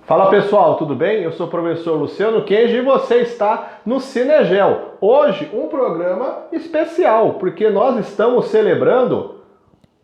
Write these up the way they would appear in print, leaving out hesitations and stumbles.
Fala pessoal, tudo bem? Eu sou o professor Luciano Kenji e você está no Cinegel. Hoje um programa especial, porque nós estamos celebrando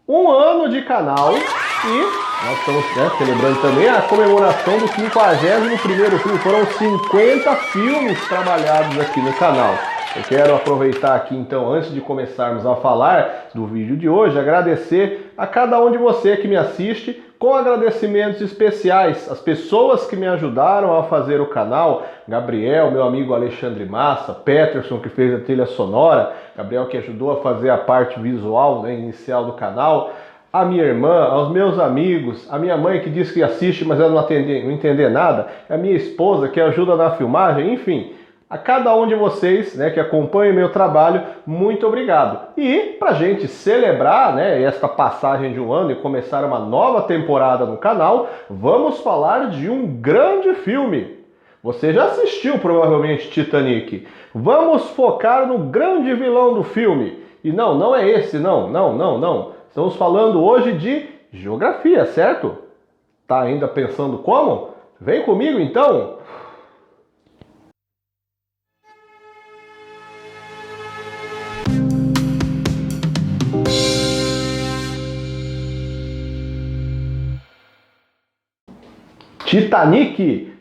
um ano de canal e nós estamos celebrando também a comemoração do 51º filme. Foram 50 filmes trabalhados aqui no canal. Eu quero aproveitar aqui então, antes de começarmos a falar do vídeo de hoje, agradecer a cada um de você que me assiste, com agradecimentos especiais, as pessoas que me ajudaram a fazer o canal, Gabriel, meu amigo Alexandre Massa, Peterson, que fez a trilha sonora, Gabriel que ajudou a fazer a parte visual, inicial do canal, a minha irmã, aos meus amigos, a minha mãe que diz que assiste, mas ela não entender nada, a minha esposa que ajuda na filmagem, enfim, a cada um de vocês que acompanha o meu trabalho, muito obrigado. E para a gente celebrar esta passagem de um ano e começar uma nova temporada no canal, vamos falar de um grande filme. Você já assistiu provavelmente Titanic. Vamos focar no grande vilão do filme. E não é esse, não. Estamos falando hoje de geografia, certo? Tá ainda pensando como? Vem comigo então! Titanic,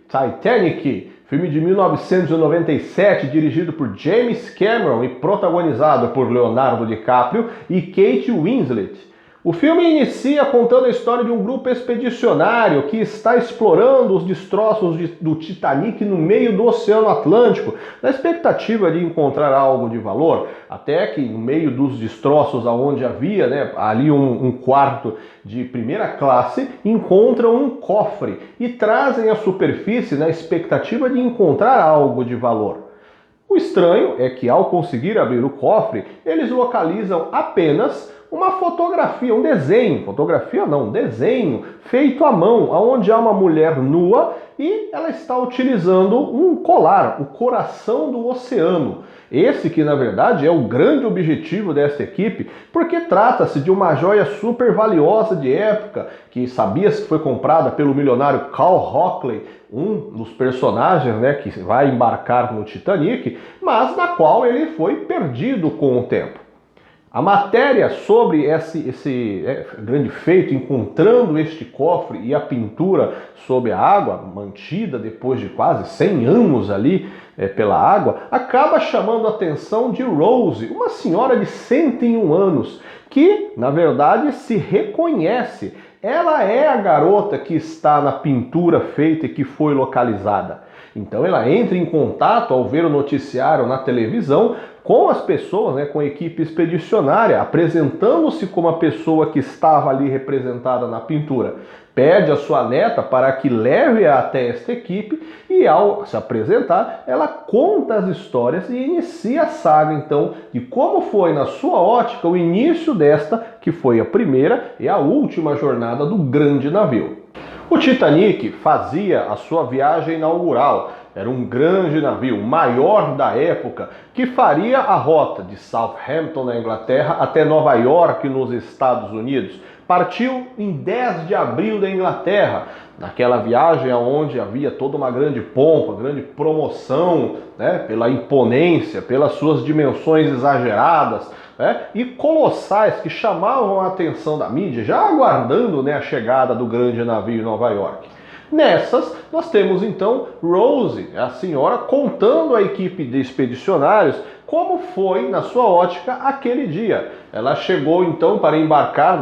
filme de 1997, dirigido por James Cameron e protagonizado por Leonardo DiCaprio e Kate Winslet. O filme inicia contando a história de um grupo expedicionário que está explorando os destroços do Titanic no meio do Oceano Atlântico, na expectativa de encontrar algo de valor, até que no meio dos destroços onde havia ali um quarto de primeira classe, encontram um cofre e trazem à superfície na expectativa de encontrar algo de valor. O estranho é que ao conseguir abrir o cofre, eles localizam apenas uma fotografia, um desenho, desenho feito à mão, onde há uma mulher nua e ela está utilizando um colar, o coração do oceano. Esse que na verdade é o grande objetivo desta equipe, porque trata-se de uma joia super valiosa de época, que sabia-se que foi comprada pelo milionário Cal Hockley, um dos personagens que vai embarcar no Titanic, mas na qual ele foi perdido com o tempo. A matéria sobre esse grande feito, encontrando este cofre e a pintura sob a água, mantida depois de quase 100 anos ali pela água, acaba chamando a atenção de Rose, uma senhora de 101 anos, que, na verdade, se reconhece. Ela é a garota que está na pintura feita e que foi localizada. Então ela entra em contato ao ver o noticiário na televisão com as pessoas, com a equipe expedicionária, apresentando-se como a pessoa que estava ali representada na pintura. Pede a sua neta para que leve-a até esta equipe e ao se apresentar, ela conta as histórias e inicia a saga então de como foi na sua ótica o início desta, que foi a primeira e a última jornada do grande navio. O Titanic fazia a sua viagem inaugural. Era um grande navio, o maior da época, que faria a rota de Southampton, na Inglaterra, até Nova York, nos Estados Unidos. Partiu em 10 de abril da Inglaterra, naquela viagem onde havia toda uma grande pompa, grande promoção, pela imponência, pelas suas dimensões exageradas, e colossais que chamavam a atenção da mídia, já aguardando a chegada do grande navio em Nova York. Nessas, nós temos então Rose, a senhora, contando à equipe de expedicionários como foi, na sua ótica, aquele dia. Ela chegou então para embarcar,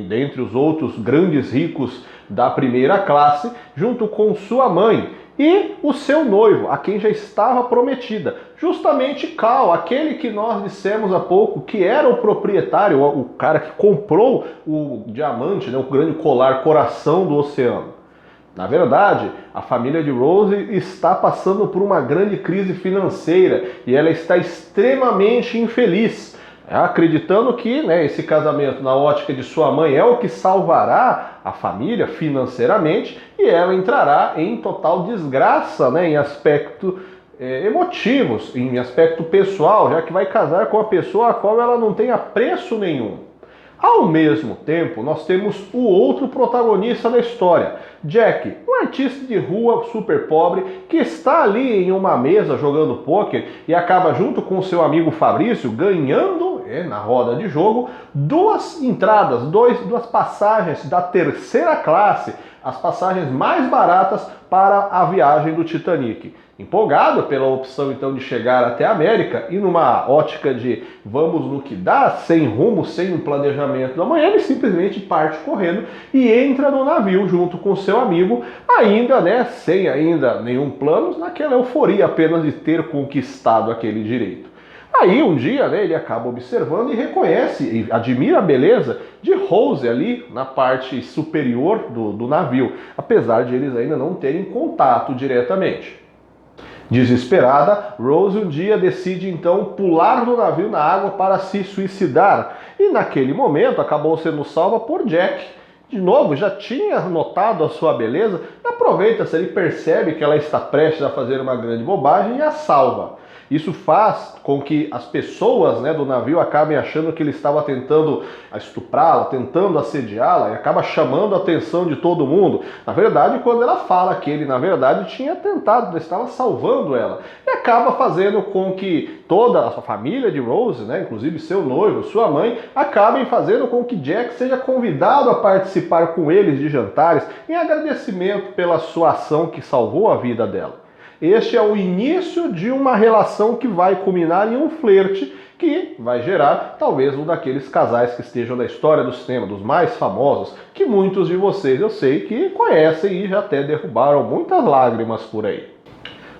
dentre os outros grandes ricos da primeira classe, junto com sua mãe e o seu noivo, a quem já estava prometida. Justamente Cal, aquele que nós dissemos há pouco que era o proprietário, o cara que comprou o diamante, o grande colar coração do oceano. Na verdade, a família de Rose está passando por uma grande crise financeira e ela está extremamente infeliz, acreditando que esse casamento na ótica de sua mãe é o que salvará a família financeiramente e ela entrará em total desgraça em aspecto emotivos, em aspecto pessoal, já que vai casar com uma pessoa a qual ela não tem apreço nenhum. Ao mesmo tempo, nós temos o outro protagonista da história, Jack, um artista de rua super pobre que está ali em uma mesa jogando pôquer e acaba junto com seu amigo Fabrício ganhando, na roda de jogo, duas entradas, duas passagens da terceira classe, as passagens mais baratas para a viagem do Titanic. Empolgado pela opção então de chegar até a América e numa ótica de vamos no que dá, sem rumo, sem um planejamento da manhã, ele simplesmente parte correndo e entra no navio junto com seu amigo, ainda, sem ainda nenhum plano, naquela euforia apenas de ter conquistado aquele direito. Aí um dia ele acaba observando e reconhece e admira a beleza de Rose ali na parte superior do navio, apesar de eles ainda não terem contato diretamente. Desesperada, Rose um dia decide então pular do navio na água para se suicidar e naquele momento acabou sendo salva por Jack. De novo, já tinha notado a sua beleza, aproveita-se, ele percebe que ela está prestes a fazer uma grande bobagem e a salva. Isso faz com que as pessoas do navio acabem achando que ele estava tentando estuprá-la, tentando assediá-la, e acaba chamando a atenção de todo mundo. Na verdade, quando ela fala que ele, na verdade, tinha tentado, estava salvando ela. E acaba fazendo com que toda a sua família de Rose, inclusive seu noivo, sua mãe, acabem fazendo com que Jack seja convidado a participar com eles de jantares em agradecimento pela sua ação que salvou a vida dela. Este é o início de uma relação que vai culminar em um flerte que vai gerar talvez um daqueles casais que estejam na história do cinema, dos mais famosos, que muitos de vocês eu sei que conhecem e já até derrubaram muitas lágrimas por aí.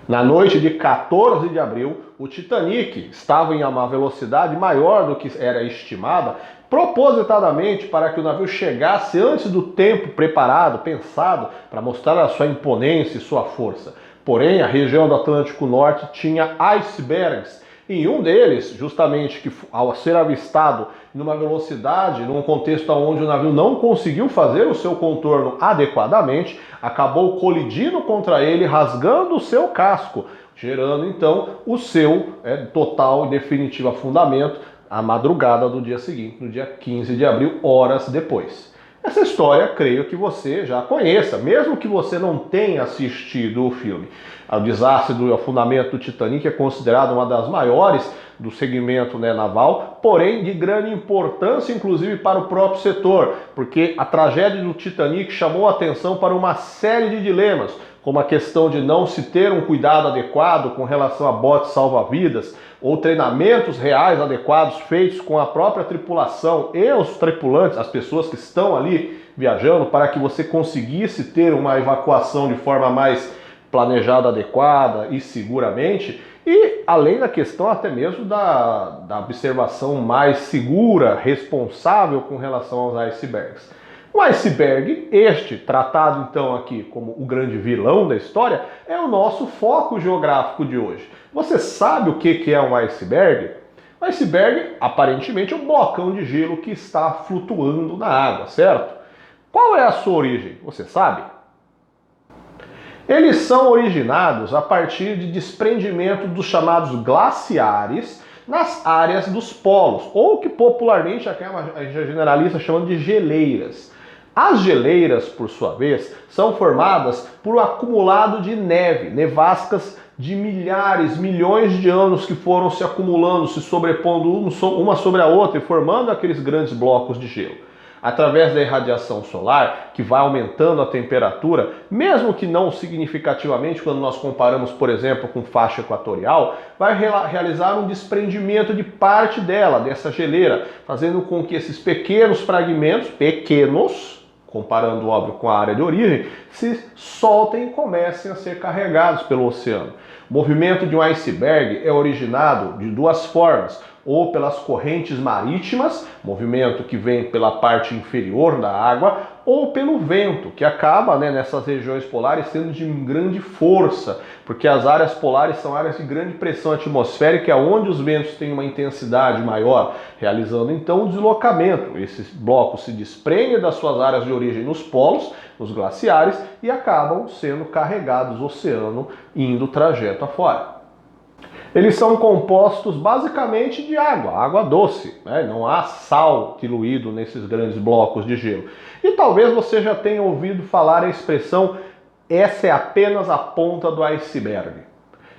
Na noite de 14 de abril, o Titanic estava em uma velocidade maior do que era estimada, propositadamente para que o navio chegasse antes do tempo preparado, pensado, para mostrar a sua imponência e sua força. Porém, a região do Atlântico Norte tinha icebergs, e um deles, justamente que ao ser avistado numa velocidade, num contexto onde o navio não conseguiu fazer o seu contorno adequadamente, acabou colidindo contra ele, rasgando o seu casco, gerando então o seu total e definitivo afundamento à madrugada do dia seguinte, no dia 15 de abril, horas depois. Essa história, creio que você já conheça, mesmo que você não tenha assistido o filme. O desastre do afundamento do Titanic é considerado uma das maiores do segmento naval, porém de grande importância, inclusive para o próprio setor, porque a tragédia do Titanic chamou a atenção para uma série de dilemas, como a questão de não se ter um cuidado adequado com relação a botes salva-vidas, ou treinamentos reais adequados feitos com a própria tripulação e os tripulantes, as pessoas que estão ali viajando, para que você conseguisse ter uma evacuação de forma mais planejada, adequada e seguramente, e além da questão até mesmo da observação mais segura, responsável com relação aos icebergs. O iceberg, tratado então aqui como o grande vilão da história, é o nosso foco geográfico de hoje. Você sabe o que é um iceberg? O iceberg, aparentemente, é um blocão de gelo que está flutuando na água, certo? Qual é a sua origem? Você sabe? Eles são originados a partir de desprendimento dos chamados glaciares nas áreas dos polos, ou que popularmente a generalista chama de geleiras. As geleiras, por sua vez, são formadas por um acumulado de neve, nevascas de milhares, milhões de anos que foram se acumulando, se sobrepondo uma sobre a outra e formando aqueles grandes blocos de gelo. Através da irradiação solar, que vai aumentando a temperatura, mesmo que não significativamente quando nós comparamos, por exemplo, com faixa equatorial, vai realizar um desprendimento de parte dela, dessa geleira, fazendo com que esses pequenos fragmentos, comparando, óbvio, com a área de origem, se soltem e comecem a ser carregados pelo oceano. O movimento de um iceberg é originado de duas formas, ou pelas correntes marítimas, movimento que vem pela parte inferior da água, ou pelo vento, que acaba nessas regiões polares sendo de grande força, porque as áreas polares são áreas de grande pressão atmosférica, onde os ventos têm uma intensidade maior, realizando então o deslocamento. Esses blocos se desprendem das suas áreas de origem nos polos, nos glaciares, e acabam sendo carregados no oceano, indo trajeto afora. Eles são compostos basicamente de água doce, né? Não há sal diluído nesses grandes blocos de gelo. E talvez você já tenha ouvido falar a expressão "essa é apenas a ponta do iceberg".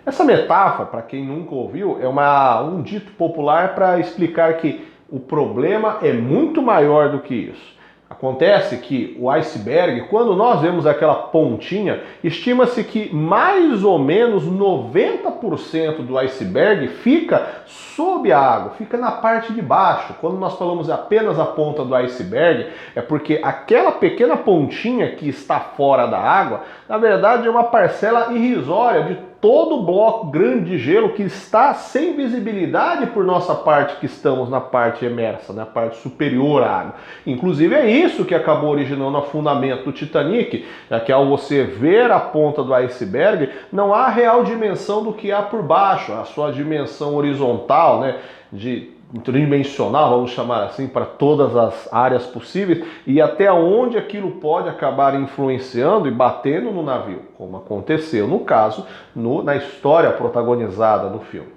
Essa metáfora, para quem nunca ouviu, é um dito popular para explicar que o problema é muito maior do que isso. Acontece que o iceberg, quando nós vemos aquela pontinha, estima-se que mais ou menos 90% do iceberg fica sob a água, fica na parte de baixo. Quando nós falamos apenas a ponta do iceberg, é porque aquela pequena pontinha que está fora da água, na verdade é uma parcela irrisória de todo o bloco grande de gelo que está sem visibilidade por nossa parte, que estamos na parte emersa, na parte superior à água. Inclusive é isso que acabou originando o afundamento do Titanic, já que ao você ver a ponta do iceberg, não há real dimensão do que há por baixo, a sua dimensão horizontal, né, tridimensional, vamos chamar assim, para todas as áreas possíveis, e até onde aquilo pode acabar influenciando e batendo no navio, como aconteceu no caso, na história protagonizada no filme.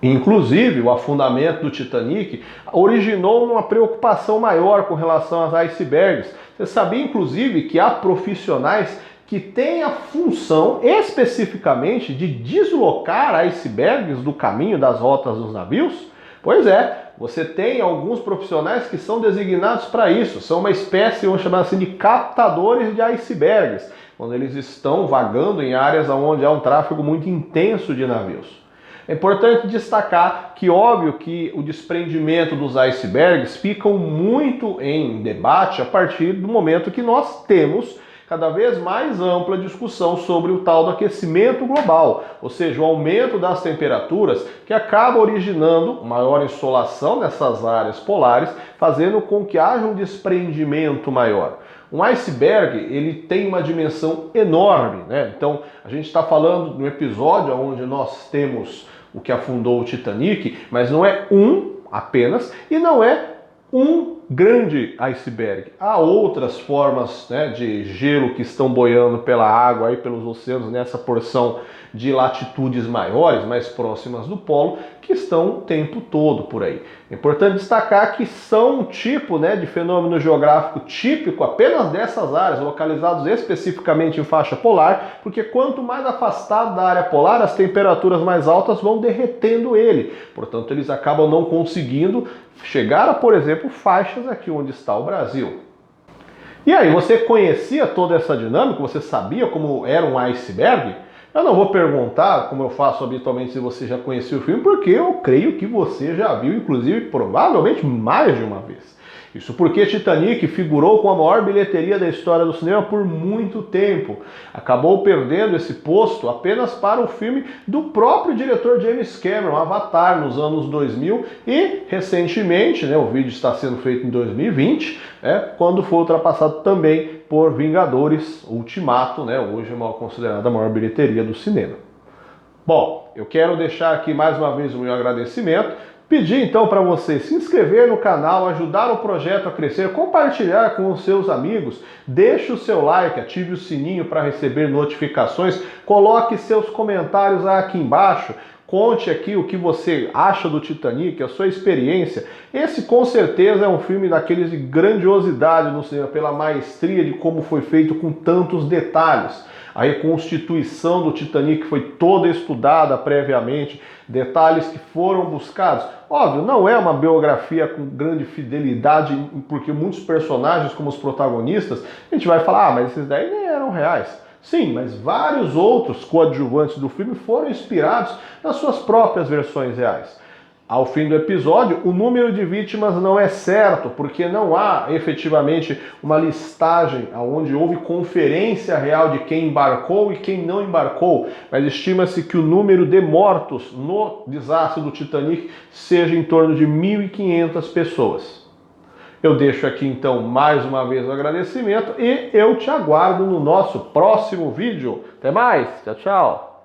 Inclusive, o afundamento do Titanic originou uma preocupação maior com relação aos icebergs. Você sabia, inclusive, que há profissionais que têm a função especificamente de deslocar icebergs do caminho das rotas dos navios? Pois é, você tem alguns profissionais que são designados para isso, são uma espécie, vamos chamar assim, de captadores de icebergs, quando eles estão vagando em áreas onde há um tráfego muito intenso de navios. É importante destacar que, óbvio, que o desprendimento dos icebergs ficam muito em debate a partir do momento que nós temos cada vez mais ampla discussão sobre o tal do aquecimento global, ou seja, o aumento das temperaturas que acaba originando maior insolação nessas áreas polares, fazendo com que haja um desprendimento maior. Um iceberg, ele tem uma dimensão enorme, né? Então, a gente está falando de um episódio onde nós temos o que afundou o Titanic, mas não é apenas, e não é um grande iceberg. Há outras formas, né, de gelo que estão boiando pela água, aí pelos oceanos, nessa porção de latitudes maiores, mais próximas do polo, que estão o tempo todo por aí. É importante destacar que são um tipo, né, de fenômeno geográfico típico apenas dessas áreas, localizados especificamente em faixa polar, porque quanto mais afastado da área polar, as temperaturas mais altas vão derretendo ele. Portanto, eles acabam não conseguindo chegar a, por exemplo, faixas aqui onde está o Brasil. E aí, você conhecia toda essa dinâmica? Você sabia como era um iceberg? Eu não vou perguntar, como eu faço habitualmente, se você já conhecia o filme, porque eu creio que você já viu, inclusive, provavelmente mais de uma vez. Isso porque Titanic figurou com a maior bilheteria da história do cinema por muito tempo. Acabou perdendo esse posto apenas para o filme do próprio diretor James Cameron, Avatar, nos anos 2000, e recentemente, né, o vídeo está sendo feito em 2020, quando foi ultrapassado também por Vingadores Ultimato, né, hoje é considerada a maior bilheteria do cinema. Bom, eu quero deixar aqui mais uma vez o meu agradecimento. Pedir então para você se inscrever no canal, ajudar o projeto a crescer, compartilhar com os seus amigos, deixe o seu like, ative o sininho para receber notificações, coloque seus comentários aqui embaixo, conte aqui o que você acha do Titanic, a sua experiência. Esse com certeza é um filme daqueles de grandiosidade no cinema, pela maestria de como foi feito com tantos detalhes. A reconstituição do Titanic foi toda estudada previamente, detalhes que foram buscados. Óbvio, não é uma biografia com grande fidelidade, porque muitos personagens, como os protagonistas, a gente vai falar, mas esses daí nem eram reais. Sim, mas vários outros coadjuvantes do filme foram inspirados nas suas próprias versões reais. Ao fim do episódio, o número de vítimas não é certo, porque não há efetivamente uma listagem onde houve conferência real de quem embarcou e quem não embarcou, mas estima-se que o número de mortos no desastre do Titanic seja em torno de 1.500 pessoas. Eu deixo aqui então mais uma vez o agradecimento e eu te aguardo no nosso próximo vídeo. Até mais, tchau, tchau!